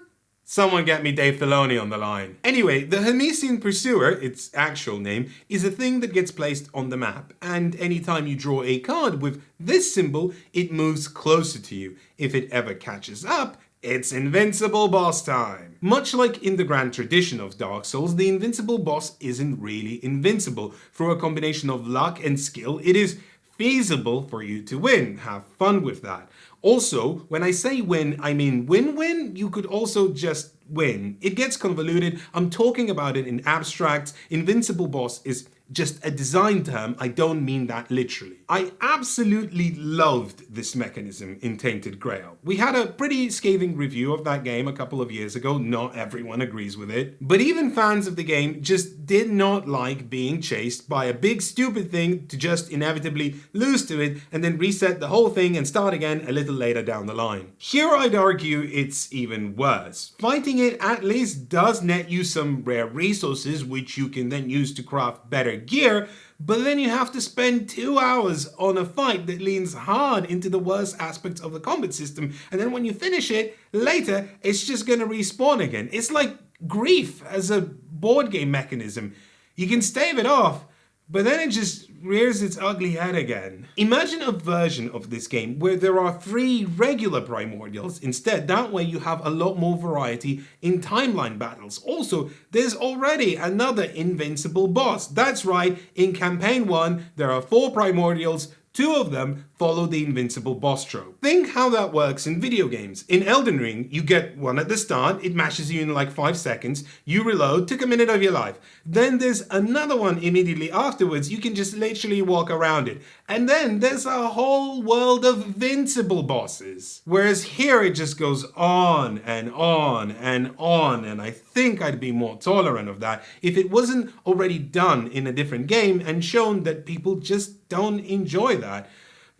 Someone get me Dave Filoni on the line. Anyway, the Hermesian Pursuer, its actual name, is a thing that gets placed on the map, and anytime you draw a card with this symbol, it moves closer to you. If it ever catches up, it's invincible boss time. Much like in the grand tradition of Dark Souls, the invincible boss isn't really invincible. Through a combination of luck and skill, it is feasible for you to win. Have fun with that. Also, when I say win, I mean win-win. You could also just win. It gets convoluted. I'm talking about it in abstracts. Invincible boss is just a design term. I don't mean that literally. I absolutely loved this mechanism in Tainted Grail. We had a pretty scathing review of that game a couple of years ago. Not everyone agrees with it. But even fans of the game just did not like being chased by a big stupid thing to just inevitably lose to it and then reset the whole thing and start again a little later down the line. Here I'd argue it's even worse. Fighting it at least does net you some rare resources which you can then use to craft better gear, but then you have to spend 2 hours on a fight that leans hard into the worst aspects of the combat system, and then when you finish it, later, it's just gonna respawn again. It's like grief as a board game mechanism. You can stave it off, but then it just rears its ugly head again. Imagine a version of this game where there are 3 regular primordials instead. That way you have a lot more variety in timeline battles. Also, there's already another invincible boss. That's right, in campaign 1, there are 4 primordials. 2 of them follow the invincible boss trope. Think how that works in video games. In Elden Ring, you get one at the start, it mashes you in like 5 seconds, you reload, took a minute of your life. Then there's another one immediately afterwards, you can just literally walk around it. And then there's a whole world of invincible bosses. Whereas here it just goes on and on and on, and I think I'd be more tolerant of that if it wasn't already done in a different game and shown that people just don't enjoy that.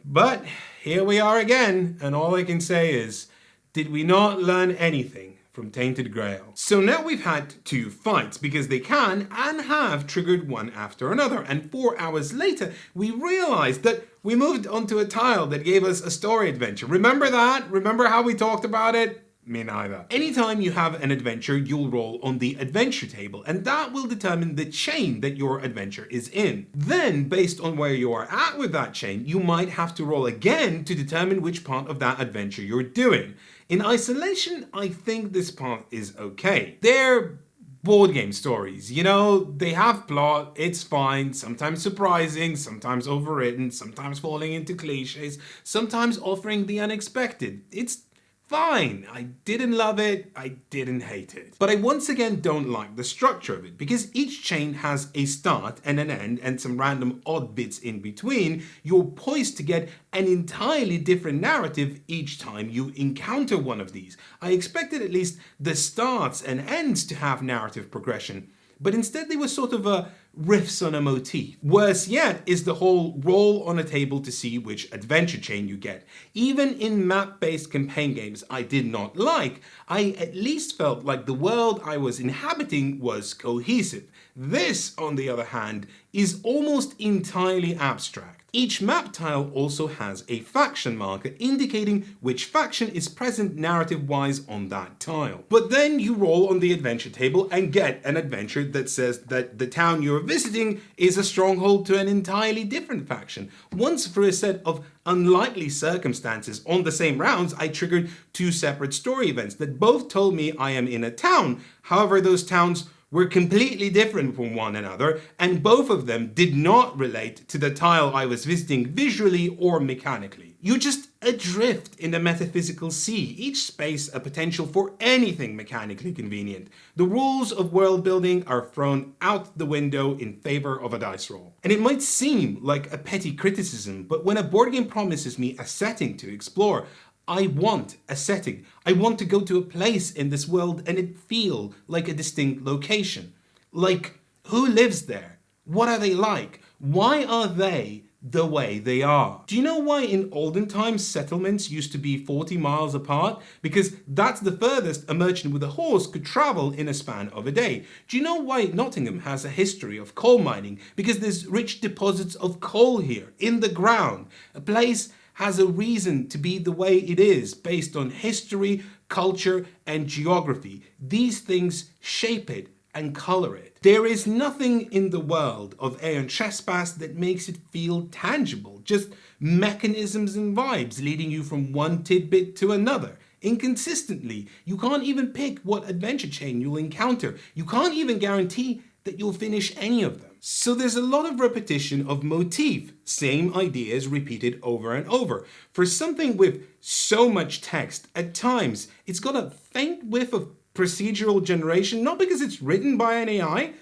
But here we are again, and all I can say is, did we not learn anything from Tainted Grail? So now we've had 2 fights, because they can and have triggered one after another, and 4 hours later we realized that we moved onto a tile that gave us a story adventure. Remember that? Remember how we talked about it? Me neither. Anytime you have an adventure, you'll roll on the adventure table, and that will determine the chain that your adventure is in. Then, based on where you are at with that chain, you might have to roll again to determine which part of that adventure you're doing. In isolation, I think this part is okay. They're board game stories, you know, they have plot, it's fine, sometimes surprising, sometimes overwritten, sometimes falling into cliches, sometimes offering the unexpected. It's fine. I didn't love it, I didn't hate it. But I once again don't like the structure of it, because each chain has a start and an end and some random odd bits in between. You're poised to get an entirely different narrative each time you encounter one of these. I expected at least the starts and ends to have narrative progression, but instead they were sort of riffs on a motif. Worse yet is the whole roll on a table to see which adventure chain you get. Even in map-based campaign games I did not like, I at least felt like the world I was inhabiting was cohesive. This, on the other hand, is almost entirely abstract. Each map tile also has a faction marker indicating which faction is present narrative-wise on that tile. But then you roll on the adventure table and get an adventure that says that the town you're visiting is a stronghold to an entirely different faction. Once, for a set of unlikely circumstances on the same rounds, I triggered 2 separate story events that both told me I am in a town. However, those towns were completely different from one another, and both of them did not relate to the tile I was visiting visually or mechanically. You're just adrift in the metaphysical sea, each space a potential for anything mechanically convenient. The rules of world building are thrown out the window in favor of a dice roll. And it might seem like a petty criticism, but when a board game promises me a setting to explore, I want a setting. I want to go to a place in this world and it feel like a distinct location. Like, who lives there? What are they like? Why are they the way they are? Do you know why in olden times settlements used to be 40 miles apart? Because that's the furthest a merchant with a horse could travel in a span of a day. Do you know why Nottingham has a history of coal mining? Because there's rich deposits of coal here in the ground. A place has a reason to be the way it is based on history, culture, and geography. These things shape it and color it. There is nothing in the world of Aeon Trespass that makes it feel tangible, just mechanisms and vibes leading you from one tidbit to another. Inconsistently, you can't even pick what adventure chain you'll encounter. You can't even guarantee that you'll finish any of them. So there's a lot of repetition of motif, same ideas repeated over and over. For something with so much text, at times it's got a faint whiff of procedural generation, not because it's written by an AI,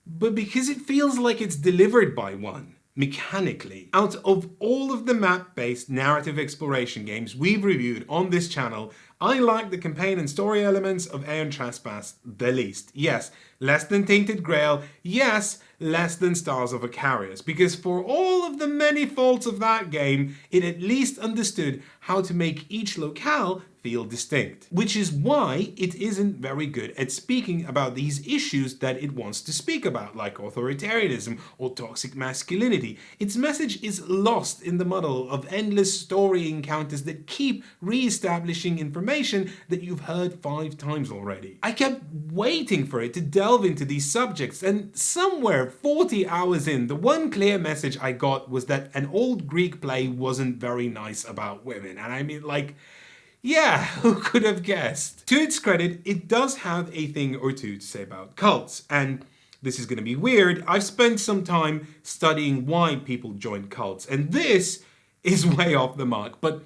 but because it feels like it's delivered by one, mechanically. Out of all of the map-based narrative exploration games we've reviewed on this channel, I like the campaign and story elements of Aeon Trespass the least. Yes, less than Tainted Grail. Yes, less than Stars of Icarius. Because for all of the many faults of that game, it at least understood how to make each locale feel distinct. Which is why it isn't very good at speaking about these issues that it wants to speak about, like authoritarianism or toxic masculinity. Its message is lost in the muddle of endless story encounters that keep re-establishing information that you've heard 5 times already. I kept waiting for it to delve into these subjects, and somewhere 40 hours in, the one clear message I got was that an old Greek play wasn't very nice about women. And I mean, like, yeah, who could have guessed? To its credit, it does have a thing or two to say about cults, and this is going to be weird. I've spent some time studying why people join cults, and this is way off the mark, but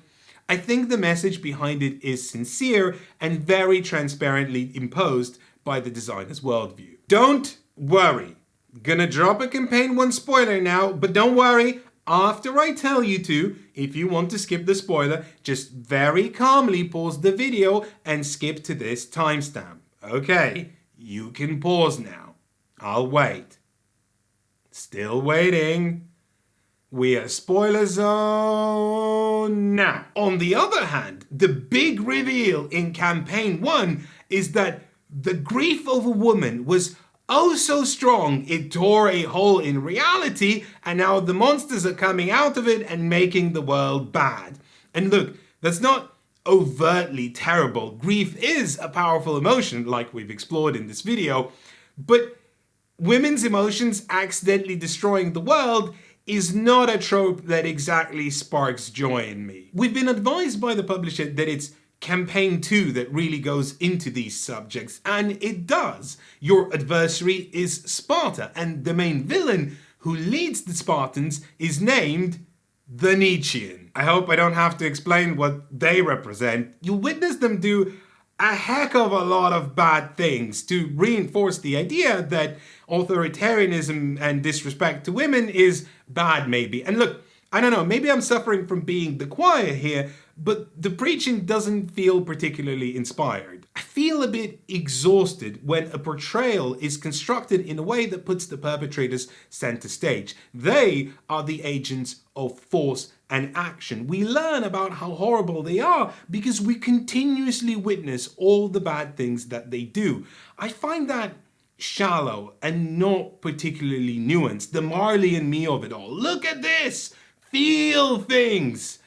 I think the message behind it is sincere and very transparently imposed by the designer's worldview. Don't worry. Gonna drop a campaign 1 spoiler now, but don't worry. After I tell you to, if you want to skip the spoiler, just very calmly pause the video and skip to this timestamp. Okay, you can pause now. I'll wait. Still waiting. We are spoiler zone now. On the other hand, the big reveal in campaign 1 is that the grief of a woman was oh so strong it tore a hole in reality, and now the monsters are coming out of it and making the world bad. And look, that's not overtly terrible. Grief is a powerful emotion, like we've explored in this video, but women's emotions accidentally destroying the world is not a trope that exactly sparks joy in me. We've been advised by the publisher that it's campaign 2 that really goes into these subjects, and it does. Your adversary is Sparta, and the main villain who leads the Spartans is named the Nietzschean. I hope I don't have to explain what they represent. You'll witness them do a heck of a lot of bad things to reinforce the idea that authoritarianism and disrespect to women is bad, maybe. And look, I don't know, maybe I'm suffering from being the choir here, but the preaching doesn't feel particularly inspired. I feel a bit exhausted when a portrayal is constructed in a way that puts the perpetrators center stage. They are the agents of force and action. We learn about how horrible they are because we continuously witness all the bad things that they do. I find that shallow and not particularly nuanced. The Marley and me of it all. Look at this! Feel things!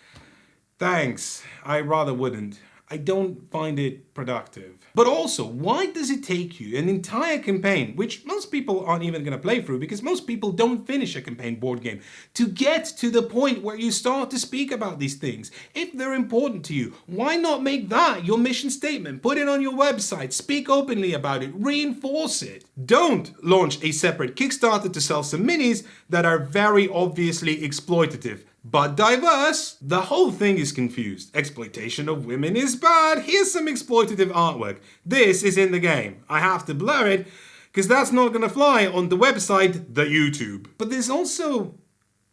Thanks, I rather wouldn't. I don't find it productive. But also, why does it take you an entire campaign, which most people aren't even going to play through because most people don't finish a campaign board game, to get to the point where you start to speak about these things? If they're important to you, why not make that your mission statement? Put it on your website, speak openly about it, reinforce it. Don't launch a separate Kickstarter to sell some minis that are very obviously exploitative but diverse. The whole thing is confused. Exploitation of women is bad. Here's some exploitative artwork. This is in the game. I have to blur it because that's not gonna fly on the website, the YouTube. But there's also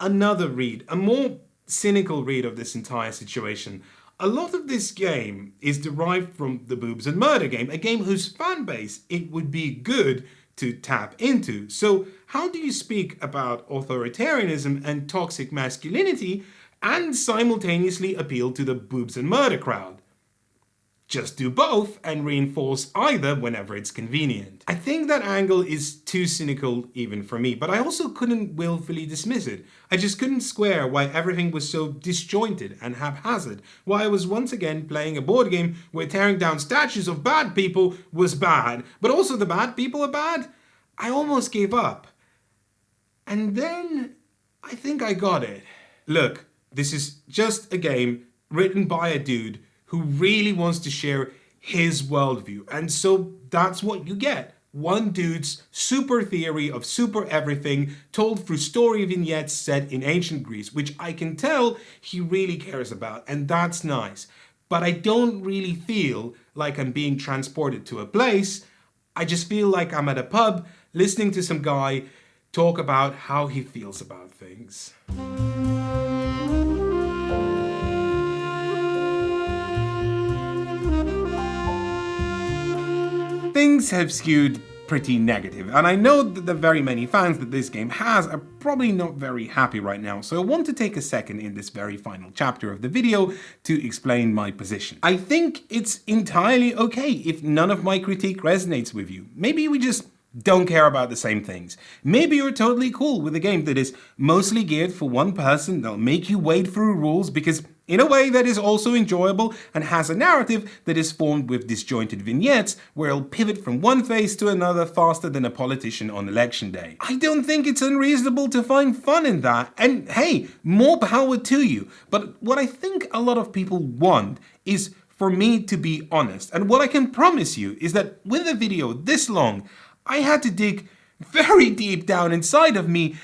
another read, a more cynical read of this entire situation. A lot of this game is derived from the Boobs and Murder game, a game whose fan base it would be good to tap into. So how do you speak about authoritarianism and toxic masculinity and simultaneously appeal to the Boobs and Murder crowd? Just do both and reinforce either whenever it's convenient. I think that angle is too cynical even for me, but I also couldn't willfully dismiss it. I just couldn't square why everything was so disjointed and haphazard, why I was once again playing a board game where tearing down statues of bad people was bad, but also the bad people are bad. I almost gave up. And then I think I got it. Look, this is just a game written by a dude who really wants to share his worldview. And so that's what you get. One dude's super theory of super everything told through story vignettes set in ancient Greece, which I can tell he really cares about, and that's nice. But I don't really feel like I'm being transported to a place. I just feel like I'm at a pub listening to some guy talk about how he feels about things. Things have skewed pretty negative, and I know that the very many fans that this game has are probably not very happy right now, so I want to take a second in this very final chapter of the video to explain my position. I think it's entirely okay if none of my critique resonates with you. Maybe we just don't care about the same things. Maybe you're totally cool with a game that is mostly geared for one person, that'll make you wade through rules because in a way that is also enjoyable and has a narrative that is formed with disjointed vignettes where it'll pivot from one phase to another faster than a politician on election day. I don't think it's unreasonable to find fun in that, and hey, more power to you. But what I think a lot of people want is for me to be honest, and what I can promise you is that with a video this long, I had to dig very deep down inside of me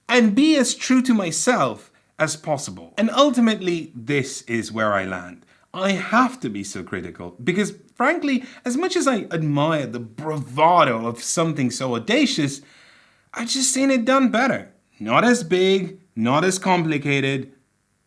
and be as true to myself as possible. And ultimately, this is where I land. I have to be so critical because, frankly, as much as I admire the bravado of something so audacious, I've just seen it done better. Not as big, not as complicated,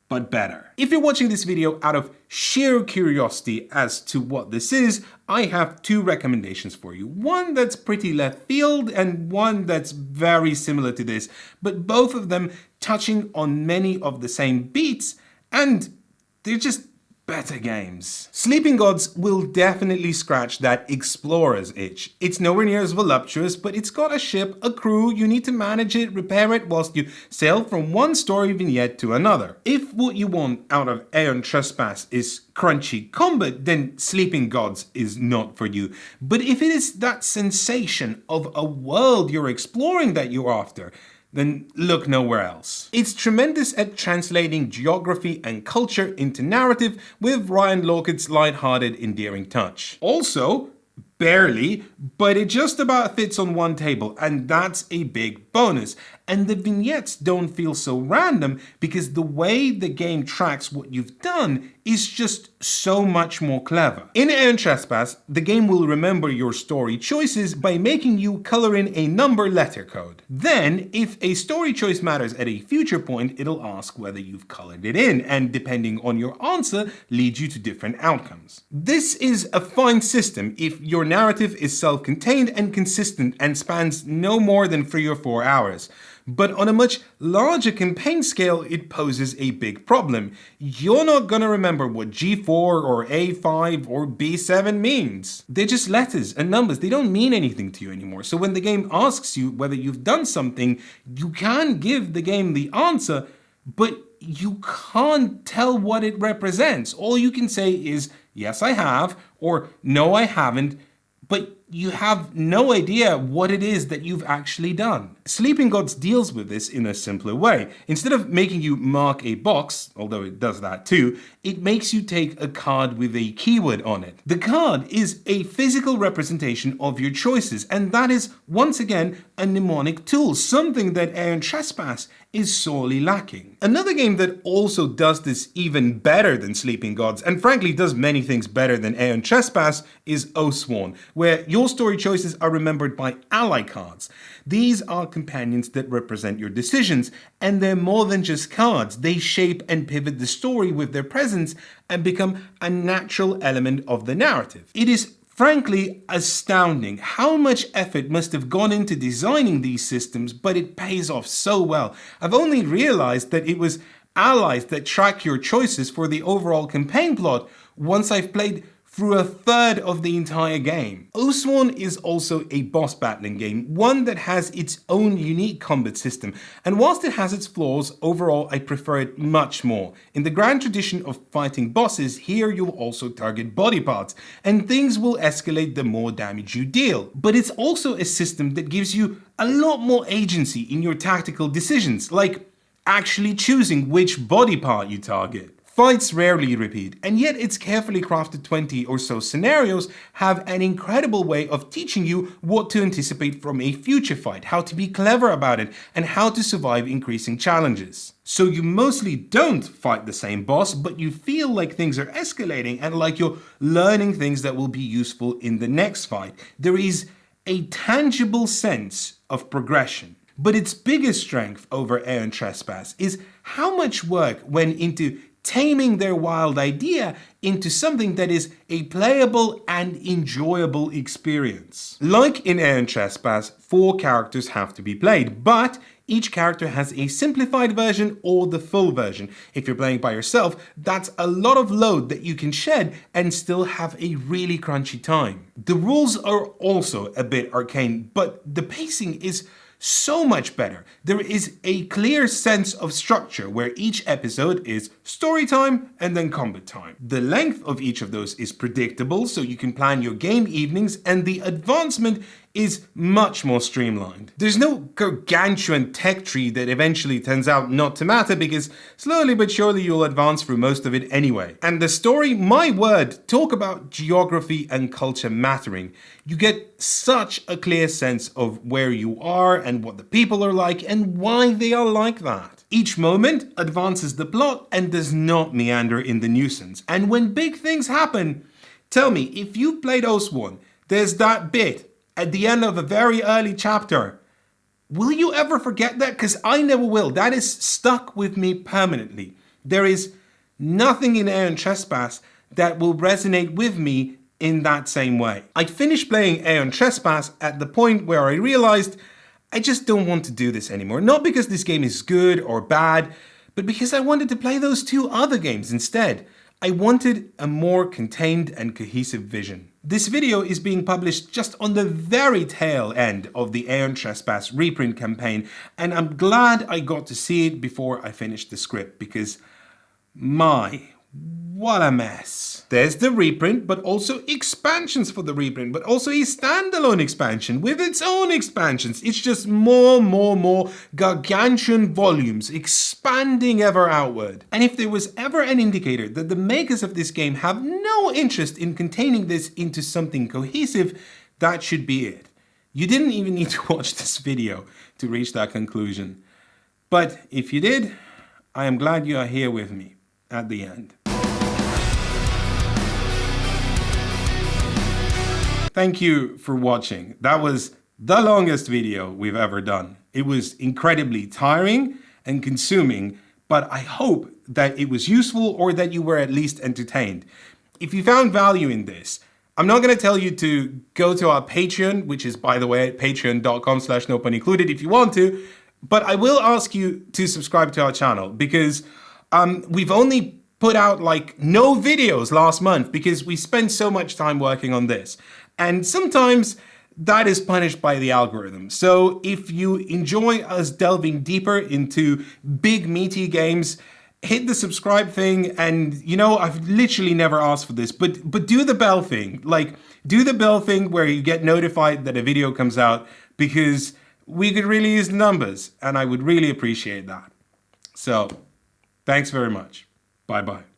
but better. If you're watching this video out of sheer curiosity as to what this is, I have two recommendations for you. One that's pretty left field and one that's very similar to this, but both of them touching on many of the same beats, and they're just better games. Sleeping Gods will definitely scratch that explorer's itch. It's nowhere near as voluptuous, but it's got a ship, a crew, you need to manage it, repair it whilst you sail from one story vignette to another. If what you want out of Aeon Trespass is crunchy combat, then Sleeping Gods is not for you. But if it is that sensation of a world you're exploring that you're after, then look nowhere else. It's tremendous at translating geography and culture into narrative with Ryan Lauka's light-hearted, endearing touch. Also, barely, but it just about fits on one table, and that's a big bonus. And the vignettes don't feel so random because the way the game tracks what you've done is just so much more clever. In Aeon Trespass, the game will remember your story choices by making you color in a number letter code. Then, if a story choice matters at a future point, it'll ask whether you've colored it in, and depending on your answer, lead you to different outcomes. This is a fine system if your narrative is self-contained and consistent and spans no more than 3 or 4 hours. But on a much larger campaign scale, it poses a big problem. You're not gonna remember what G4 or A5 or B7 means. They're just letters and numbers. They don't mean anything to you anymore. So when the game asks you whether you've done something, you can give the game the answer, but you can't tell what it represents. All you can say is, yes, I have, or no, I haven't, but you have no idea what it is that you've actually done. Sleeping Gods deals with this in a simpler way. Instead of making you mark a box, although it does that too, it makes you take a card with a keyword on it. The card is a physical representation of your choices, and that is, once again, a mnemonic tool, something that Aeon Trespass is sorely lacking. Another game that also does this even better than Sleeping Gods, and frankly does many things better than Aeon Trespass, is Oathsworn, where your story choices are remembered by ally cards. These are companions that represent your decisions, and they're more than just cards. They shape and pivot the story with their presence and become a natural element of the narrative. It is frankly astounding how much effort must have gone into designing these systems, but it pays off so well. I've only realized that it was allies that track your choices for the overall campaign plot once I've played through a third of the entire game. Oathsworn is also a boss battling game, one that has its own unique combat system, and whilst it has its flaws, overall I prefer it much more. In the grand tradition of fighting bosses, here you'll also target body parts, and things will escalate the more damage you deal. But it's also a system that gives you a lot more agency in your tactical decisions, like actually choosing which body part you target. Fights rarely repeat, and yet its carefully crafted 20 or so scenarios have an incredible way of teaching you what to anticipate from a future fight, how to be clever about it, and how to survive increasing challenges. So you mostly don't fight the same boss, but you feel like things are escalating and like you're learning things that will be useful in the next fight. There is a tangible sense of progression. But its biggest strength over Aeon Trespass is how much work went into taming their wild idea into something that is a playable and enjoyable experience. Like in Aeon Trespass, 4 characters have to be played, but each character has a simplified version or the full version. If you're playing by yourself, that's a lot of load that you can shed and still have a really crunchy time. The rules are also a bit arcane, but the pacing is so much better. There is a clear sense of structure where each episode is story time and then combat time. The length of each of those is predictable, so you can plan your game evenings, and the advancement is much more streamlined. There's no gargantuan tech tree that eventually turns out not to matter because slowly but surely you'll advance through most of it anyway. And the story, my word, talk about geography and culture mattering. You get such a clear sense of where you are and what the people are like and why they are like that. Each moment advances the plot and does not meander in the nuisance. And when big things happen, tell me, if you've played OS1, there's that bit at the end of a very early chapter. Will you ever forget that? Because I never will. That is stuck with me permanently. There is nothing in Aeon Trespass that will resonate with me in that same way. I finished playing Aeon Trespass at the point where I realized I just don't want to do this anymore. Not because this game is good or bad, but because I wanted to play those 2 other games instead. I wanted a more contained and cohesive vision. This video is being published just on the very tail end of the Aeon Trespass reprint campaign, and I'm glad I got to see it before I finished the script, because what a mess. There's the reprint, but also expansions for the reprint, but also a standalone expansion with its own expansions. It's just more gargantuan volumes expanding ever outward. And if there was ever an indicator that the makers of this game have no interest in containing this into something cohesive, that should be it. You didn't even need to watch this video to reach that conclusion. But if you did, I am glad you are here with me at the end. Thank you for watching. That was the longest video we've ever done. It was incredibly tiring and consuming, but I hope that it was useful or that you were at least entertained. If you found value in this, I'm not going to tell you to go to our Patreon, which is, by the way, patreon.com/nopunicluded if you want to, but I will ask you to subscribe to our channel because we've only put out no videos last month because we spent so much time working on this. And sometimes that is punished by the algorithm. So if you enjoy us delving deeper into big meaty games, hit the subscribe thing. And I've literally never asked for this, but do the bell thing. Do the bell thing where you get notified that a video comes out, because we could really use the numbers and I would really appreciate that. So thanks very much. Bye-bye.